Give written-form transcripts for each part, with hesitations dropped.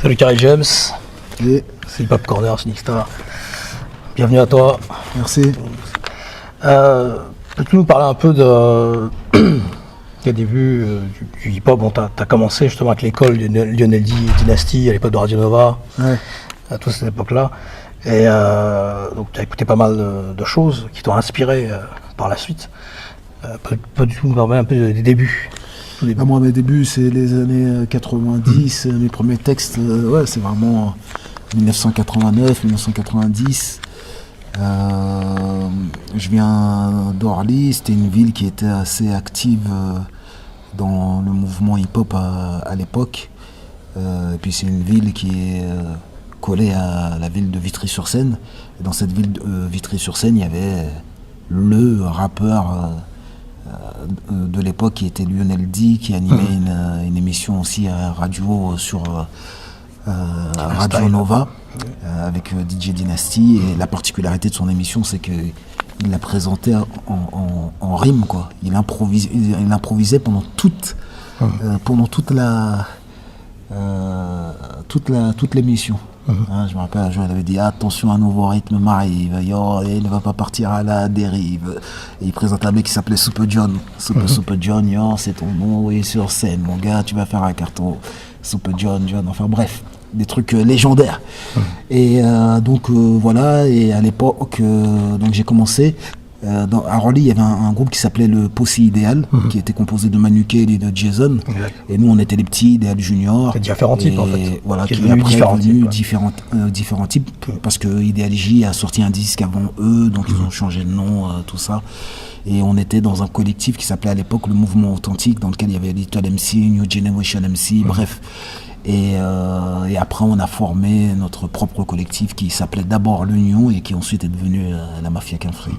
Salut Carrie James, Et c'est Hip Hop Corner, c'est Nixstar. Bienvenue à toi. merci. Peux-tu nous parler un peu des débuts du hip-hop? Bon, t'as commencé justement avec l'école de Lionel D, Dynasty, à l'époque de Radio Nova, Ouais. à toute cette époque-là. Et donc tu as écouté pas mal de choses qui t'ont inspiré par la suite. Peux-tu nous parler un peu des débuts? Tout début. Moi, mes débuts, c'est les années 90. Mes premiers textes, ouais, c'est vraiment 1989, 1990. Je viens d'Orly. C'était une ville qui était assez active dans le mouvement hip-hop à l'époque. Et puis c'est une ville qui est collée à la ville de Vitry-sur-Seine. Et dans cette ville de Vitry-sur-Seine, il y avait le rappeur de l'époque qui était Lionel D, qui animait une émission aussi à radio sur Radio Nova avec DJ Dynasty. Et la particularité de son émission, c'est qu'il la présentait en rime, quoi. Il improvisait pendant toute l'émission. Je me rappelle, un jour, il avait dit attention, un nouveau rythme m'arrive, il ne va pas partir à la dérive. Et il présentait un mec qui s'appelait Super John. Super John, c'est ton nom, oui, sur scène, mon gars, tu vas faire un carton. Super John, enfin bref, des trucs légendaires. Et donc voilà, et à l'époque, donc j'ai commencé. À Orly, il y avait un groupe qui s'appelait le Posse Idéal, qui était composé de Manu Kay et de Jason. Exact. Et nous, on était les petits Idéal Junior. C'est différents types, en fait. Voilà, qui est devenu différents types, parce que Idéal J a sorti un disque avant eux, donc ils ont changé de nom, tout ça. Et on était dans un collectif qui s'appelait à l'époque le Mouvement Authentique, dans lequel il y avait Little MC, New Generation MC, bref. Et après, on a formé notre propre collectif qui s'appelait d'abord l'Union et qui ensuite est devenu la Mafia Quinfree.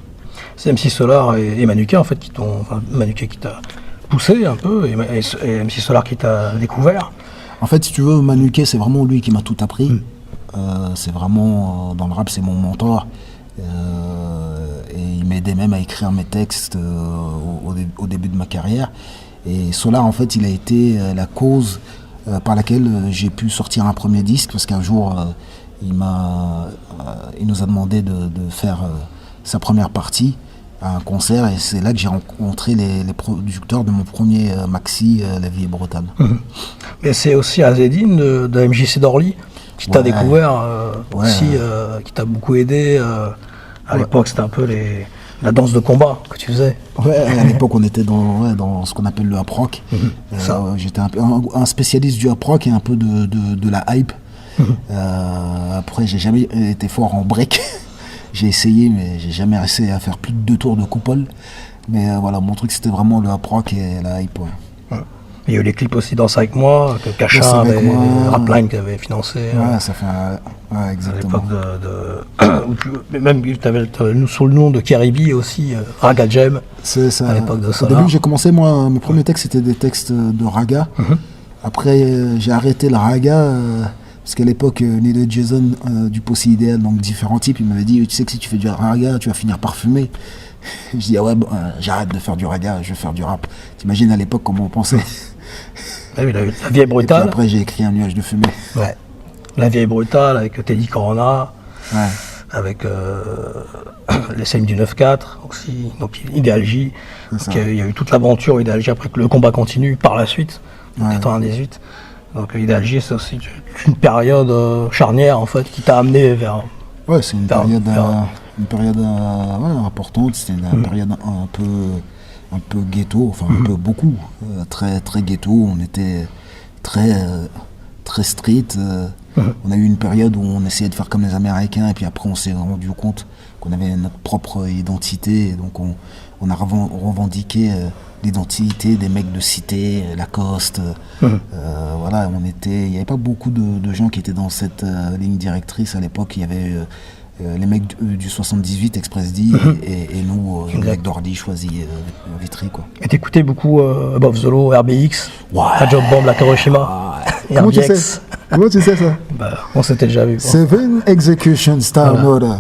C'est MC Solar et Manu Kay en fait qui t'ont, enfin Manu Kay qui t'a poussé un peu et MC Solar qui t'a découvert. En fait, si tu veux, Manu Kay, c'est vraiment lui qui m'a tout appris. C'est vraiment, dans le rap, c'est mon mentor. Et il m'aidait même à écrire mes textes au début de ma carrière. Et Solar, en fait, il a été la cause par laquelle j'ai pu sortir un premier disque, parce qu'un jour, il nous a demandé de faire sa première partie à un concert, et c'est là que j'ai rencontré les producteurs de mon premier maxi, La vie est brutale. Mais c'est aussi Azedine de MJC d'Orly qui t'a découvert aussi, qui t'a beaucoup aidé. À l'époque, c'était un peu la danse de combat que tu faisais. Ouais, à l'époque, on était dans ce qu'on appelle le rap rock. J'étais un spécialiste du rap rock et un peu de la hype. Après, j'ai jamais été fort en break. J'ai essayé, mais j'ai jamais réussi à faire plus de 2 tours de coupole. Mais voilà, mon truc, c'était vraiment le rap rock et la hype. Il y a eu les clips aussi Danse avec moi, que Cachin avait, Rapline qui avait financé. Ouais, ça fait exactement. À l'époque même tu avais sous le nom de Karibi aussi, Raga Jam. C'est ça. À l'époque de Au début, j'ai commencé, moi, mes premiers textes, c'était des textes de raga. Après, j'ai arrêté le raga. Parce qu'à l'époque, Neil Jason du Posse Idéal, donc différents types, il m'avait dit tu sais que si tu fais du raga, tu vas finir parfumé. Je dis j'arrête de faire du raga, je vais faire du rap. T'imagines à l'époque comment on pensait. La vie est brutale. Et puis après, j'ai écrit Un nuage de fumée. Ouais. La vie est brutale avec Teddy Corona, avec les SEM du 9-4 aussi, donc Idéal J. Donc, il y a eu toute l'aventure Idéal J après que le combat continue par la suite, en 98. Donc Idéal J, c'est aussi une période charnière en fait qui t'a amené vers. Ouais, c'est une période importante. C'était une période un peu ghetto, enfin un peu beaucoup, très très ghetto. On était très street. On a eu une période où on essayait de faire comme les Américains et puis après on s'est rendu compte qu'on avait notre propre identité. Et donc on a revendiqué l'identité des mecs de cité, Lacoste. Voilà, il n'y avait pas beaucoup de gens qui étaient dans cette ligne directrice à l'époque. Il y avait les mecs du 78, Express D, et nous, les mecs d'Orly, Choisy, Vitry, quoi. Et t'écoutais beaucoup Above the Law, RBX, Job Bomb, la Hiroshima, Comment tu sais ça? On s'était déjà vu. Seven Execution Style Murder.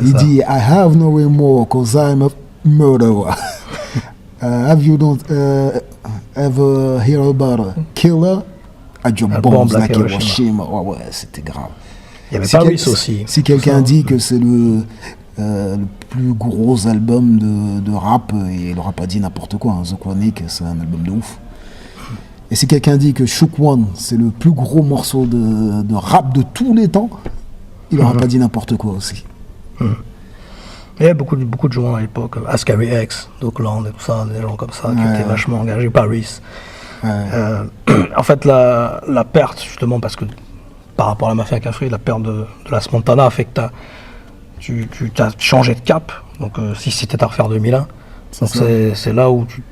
Il dit I have no remorse cause I'm a murderer. Have you don't ever hear about a killer Adieu Bombs, Black Hiroshima. Ouais, c'était grave. Il y avait Paris aussi. Si quelqu'un dit que c'est le plus gros album de rap, il n'aura pas dit n'importe quoi. The Chronic, c'est un album de ouf. Et si quelqu'un dit que Shook One, c'est le plus gros morceau de rap de tous les temps, il n'aura pas dit n'importe quoi aussi. Il y a beaucoup de gens à l'époque, Ascari X, d'Oakland et tout ça, des gens comme ça qui étaient vachement engagés, Paris. En fait, la perte, justement, parce que par rapport à la Mafia Cafri, la perte de la Montana a fait que tu as changé de cap. Donc, si c'était à refaire 2001, c'est là où tu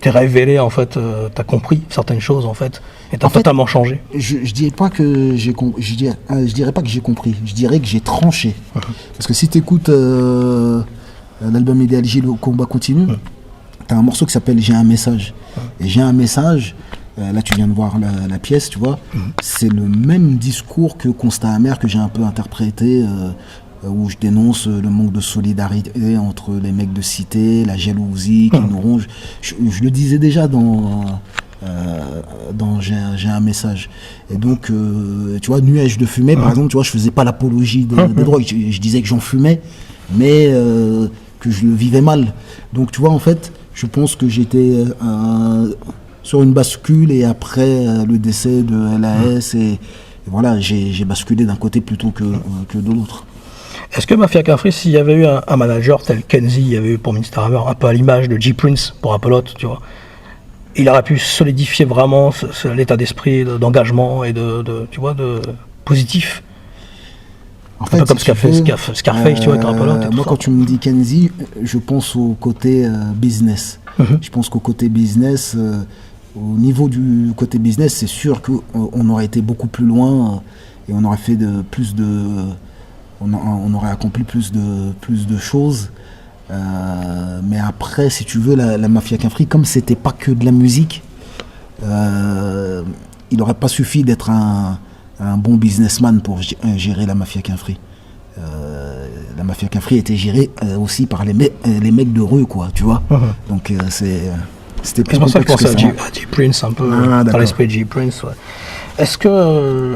t'es révélé, en fait, tu as compris certaines choses, en fait, et tu as totalement changé. Je dirais pas que j'ai compris, je dirais pas que j'ai compris, je dirais que j'ai tranché. Parce que si tu écoutes l'album Idéologie, le combat continue, tu as un morceau qui s'appelle J'ai un message. Et J'ai un message, là tu viens de voir la pièce, tu vois, c'est le même discours que Constat amer que j'ai un peu interprété, où je dénonce le manque de solidarité entre les mecs de cité, la jalousie qui nous ronge. Je le disais déjà dans J'ai un message. Et donc, tu vois, Nuage de fumée, par exemple, tu vois, je faisais pas l'apologie des drogues. Je disais que j'en fumais, mais que je le vivais mal. Donc, tu vois, en fait, je pense que j'étais sur une bascule, et après le décès de LAS, et voilà, j'ai basculé d'un côté plutôt que de l'autre. Est-ce que Mafia Cafri, s'il y avait eu un manager tel Kenzie, il y avait eu pour Minister Hammer, un peu à l'image de G Prince pour Apollo, tu vois, il aurait pu solidifier vraiment l'état d'esprit, d'engagement et tu vois, de positif. En fait, un peu comme Scarface, tu vois, avec Apollo. Moi, quand tu me dis Kenzie, je pense au côté business. Je pense qu'au côté business, au niveau du côté business, c'est sûr qu'on aurait été beaucoup plus loin, et on aurait fait on aurait accompli plus de choses. Mais après, si tu veux, la Mafia Cafri, comme c'était pas que de la musique, il n'aurait pas suffi d'être un bon businessman pour gérer la Mafia Cafri. La Mafia Cafri était gérée aussi par les mecs de rue, quoi, tu vois. Donc c'était plus complexe que ça. C'est pour ça que je pensais à G Prince, un peu, dans l'esprit de G Prince. Ouais. Est-ce que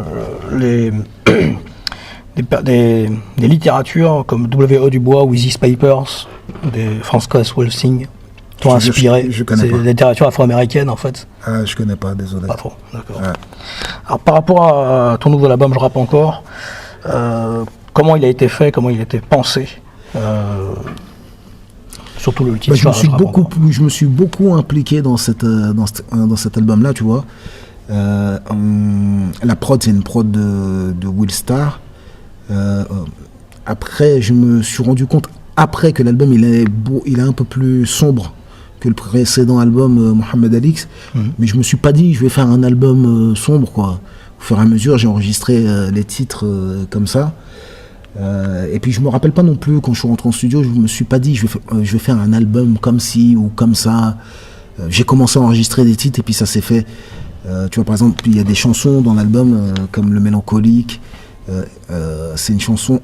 des littératures comme W.O. Dubois ou Easy Papers, des Franz Caswell Singh, t'ont inspiré? Je connais pas. C'est des littératures afro-américaines, en fait. Je connais pas, désolé. Pas trop, d'accord. Alors, par rapport à ton nouvel album, Je rappe encore, comment il a été fait, comment il a été pensé, surtout le titre. Je me suis beaucoup impliqué dans cet album-là, tu vois. La prod, c'est une prod de Will Starr. Après, je me suis rendu compte que l'album il est un peu plus sombre que le précédent album Mohamed Alix, mais je me suis pas dit je vais faire un album sombre, quoi. Au fur et à mesure, j'ai enregistré les titres comme ça, et puis je me rappelle pas non plus quand je suis rentré en studio, je me suis pas dit je vais faire un album comme ci ou comme ça. J'ai commencé à enregistrer des titres et puis ça s'est fait. Tu vois, par exemple, il y a des chansons dans l'album comme Le Mélancolique. C'est une chanson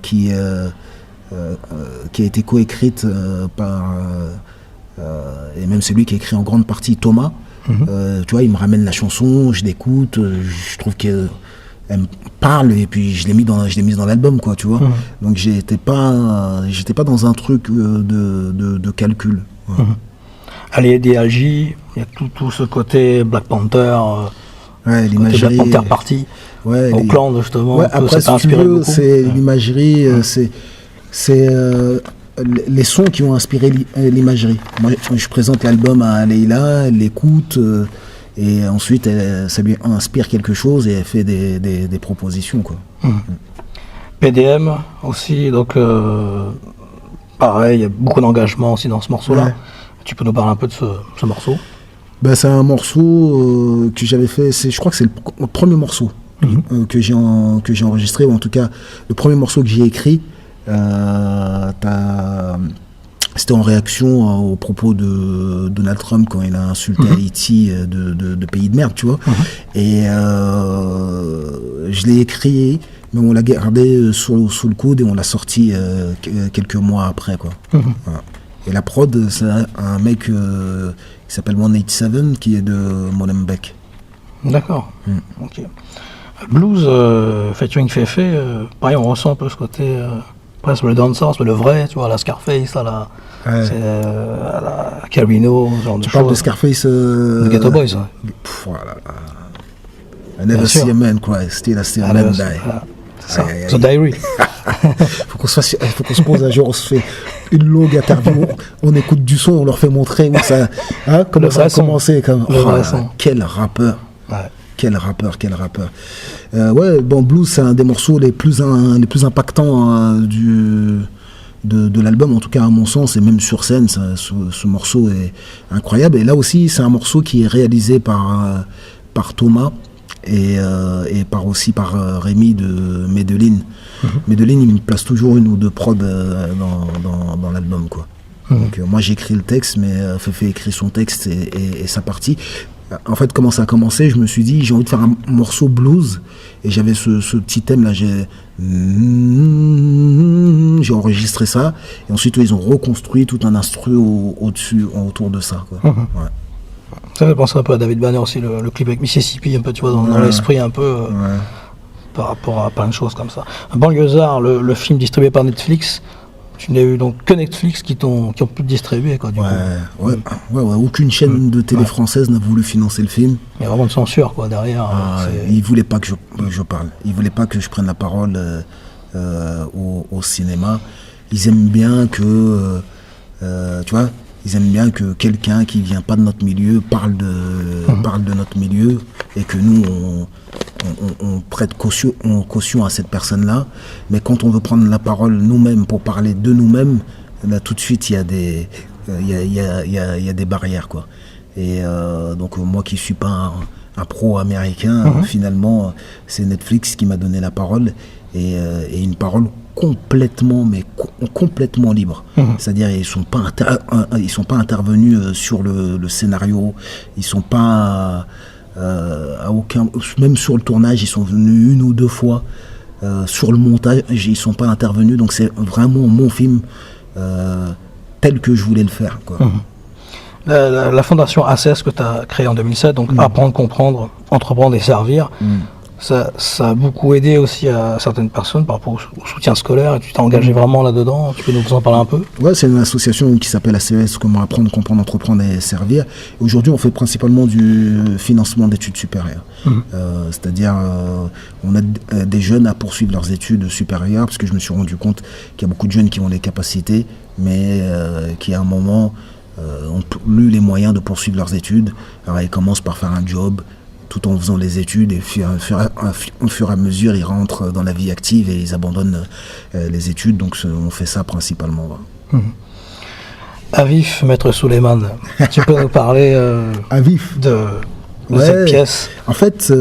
qui a été coécrite par et même celui qui a écrit en grande partie Thomas. Tu vois, il me ramène la chanson, je l'écoute, je trouve qu'elle me parle, et puis je l'ai mise dans l'album, quoi, tu vois. Donc j'étais pas dans un truc de calcul. Allez, Idéologie, il y a tout ce côté Black Panther, l'imagerie, Black Panther Party. Ouais, Auckland, justement. Ouais, après, si tu veux, c'est l'imagerie, c'est les sons qui ont inspiré l'imagerie. Moi, je présente l'album à Leïla, elle l'écoute, et ensuite, ça lui inspire quelque chose, et elle fait des propositions, quoi. PDM aussi, donc pareil, il y a beaucoup d'engagement aussi dans ce morceau-là. Ouais. Tu peux nous parler un peu de ce morceau? C'est un morceau que j'avais fait, je crois que c'est le premier morceau que j'ai enregistré, ou en tout cas le premier morceau que j'ai écrit. C'était en réaction aux propos de Donald Trump quand il a insulté Haïti de pays de merde, tu vois. Et je l'ai écrit, mais on l'a gardé sous le coude, et on l'a sorti quelques mois après, quoi. Voilà. Et la prod, c'est un mec qui s'appelle 187, qui est de Molenbeek. D'accord. Ok. Blues, featuring Fefe, pareil, on ressent un peu ce côté presque le dancehall, le vrai, tu vois, la Scarface, à la, à la Carino, ce genre de choses. Tu parles de Scarface de Ghetto Boys, ouais. Voilà. I never see a man cry, still I see a man die. C'est ça, The Diary. faut qu'on se pose un jour, on se fait une longue interview, on écoute du son, on leur fait montrer où ça, comment ça a commencé. Quel rappeur. Ouais. Quel rappeur. Bon, Blues, c'est un des morceaux les plus impactants de l'album, en tout cas à mon sens, et même sur scène, ce morceau est incroyable. Et là aussi, c'est un morceau qui est réalisé par Thomas et aussi par Rémi de Medellin. Medellin, il me place toujours une ou deux prods dans l'album, quoi. Donc moi j'écris le texte, mais Fefe écrit son texte et sa partie. En fait, comment ça a commencé, je me suis dit, j'ai envie de faire un morceau blues, et j'avais ce petit thème là, j'ai enregistré ça, et ensuite ils ont reconstruit tout un instru au-dessus, autour de ça, quoi. Ouais. Ça fait penser un peu à David Banner aussi, le clip avec Mississippi, un peu, tu vois, dans l'esprit un peu, par rapport à plein de choses comme ça. Banlieusard, le film distribué par Netflix, tu n'as eu donc que Netflix qui ont pu le distribuer, quoi, du coup. Aucune chaîne de télé française n'a voulu financer le film. Il y a vraiment une censure, quoi, derrière. Ils voulaient pas que je parle. Ils voulaient pas que je prenne la parole au cinéma. Ils aiment bien que, tu vois, ils aiment bien que quelqu'un qui vient pas de notre milieu parle de notre milieu, et que nous on prête caution à cette personne-là. Mais quand on veut prendre la parole nous-mêmes pour parler de nous-mêmes, là tout de suite il y a des barrières, quoi. Et donc moi qui suis pas un pro américain, finalement c'est Netflix qui m'a donné la parole, et une parole complètement libre. C'est-à-dire ils sont pas intervenus sur le scénario, ils sont pas même sur le tournage, ils sont venus une ou deux fois. Sur le montage, ils sont pas intervenus, donc c'est vraiment mon film tel que je voulais le faire, quoi. La fondation ACS que tu as créée en 2007, donc apprendre, comprendre, entreprendre et servir, ça a beaucoup aidé aussi à certaines personnes par rapport au soutien scolaire, et tu t'es engagé vraiment là-dedans. Tu peux nous en parler un peu? Ouais, c'est une association qui s'appelle ACS, comment apprendre, comprendre, entreprendre et servir. Aujourd'hui, on fait principalement du financement d'études supérieures. C'est-à-dire, on aide des jeunes à poursuivre leurs études supérieures, parce que je me suis rendu compte qu'il y a beaucoup de jeunes qui ont les capacités, mais qui à un moment ont plus les moyens de poursuivre leurs études. Alors ils commencent par faire un job tout en faisant les études, et au fur et à mesure ils rentrent dans la vie active et ils abandonnent les études. Donc on fait ça principalement. Avif, Maître Souleymane, tu peux nous parler Avif de cette pièce? En fait,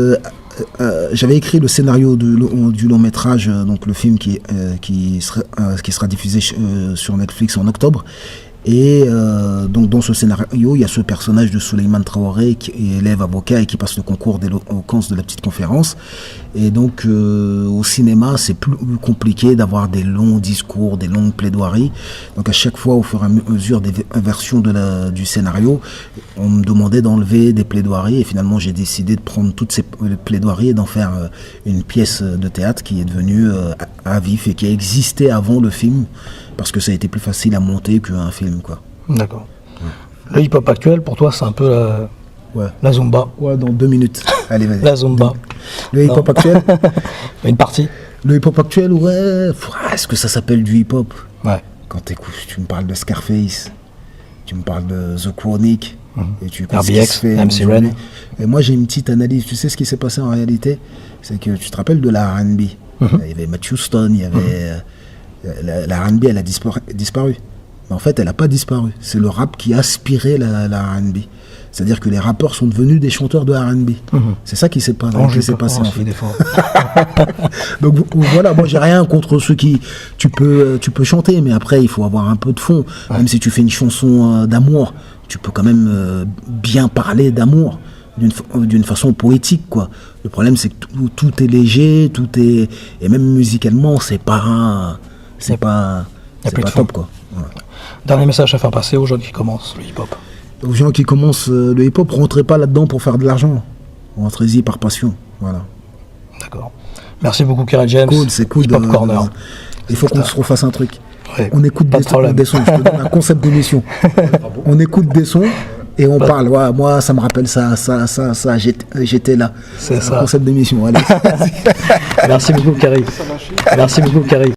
j'avais écrit le scénario du long métrage, donc le film qui sera diffusé sur Netflix en octobre. Et donc dans ce scénario, il y a ce personnage de Souleymane Traoré qui est élève avocat et qui passe le concours d'éloquence de la petite conférence. Et donc au cinéma, c'est plus compliqué d'avoir des longs discours, des longues plaidoiries. Donc à chaque fois, au fur et à mesure des versions du scénario, on me demandait d'enlever des plaidoiries, et finalement j'ai décidé de prendre toutes ces plaidoiries et d'en faire une pièce de théâtre qui est devenue Avif, et qui a existé avant le film, parce que ça a été plus facile à monter qu'un film, quoi. D'accord. Le hip-hop actuel, pour toi, c'est un peu la Zumba. Ouais, dans 2 minutes. Allez, vas-y. La Zumba. Le hip-hop actuel. Une partie. Le hip-hop actuel, ouais. Est-ce que ça s'appelle du hip-hop? Ouais. Quand t'écoutes, tu me parles de Scarface, tu me parles de The Chronic, et tu écoutes RBX, MC Ren. Et moi, j'ai une petite analyse. Tu sais ce qui s'est passé en réalité? C'est que tu te rappelles de la R&B. Il y avait Matthew Stone, il y avait... La R&B, elle a disparu. Mais en fait, elle n'a pas disparu. C'est le rap qui a aspiré la R&B. C'est-à-dire que les rappeurs sont devenus des chanteurs de R&B. C'est ça qui s'est passé en fait. Donc voilà, moi j'ai rien contre ceux qui... Tu peux chanter, mais après il faut avoir un peu de fond. Même si tu fais une chanson d'amour, tu peux quand même bien parler d'amour d'une façon poétique, quoi. Le problème, c'est que tout est léger, et même musicalement, c'est pas top, quoi. Ouais. Dernier message à faire passer aux jeunes qui commencent le hip-hop. Aux gens qui commencent le hip-hop, rentrez pas là-dedans pour faire de l'argent. On rentrait-y par passion. Voilà. D'accord. Merci beaucoup, Kerry James. Cool, c'est cool. Hip Hop Corner. Il faut qu'on se refasse un truc. Ouais, on écoute des sons. Je te donne un concept d'émission. On écoute des sons et on parle. Ouais, moi, ça me rappelle ça. J'étais là. C'est ça. Un concept d'émission. Allez. Merci beaucoup, Kerry. Merci beaucoup, Kerry.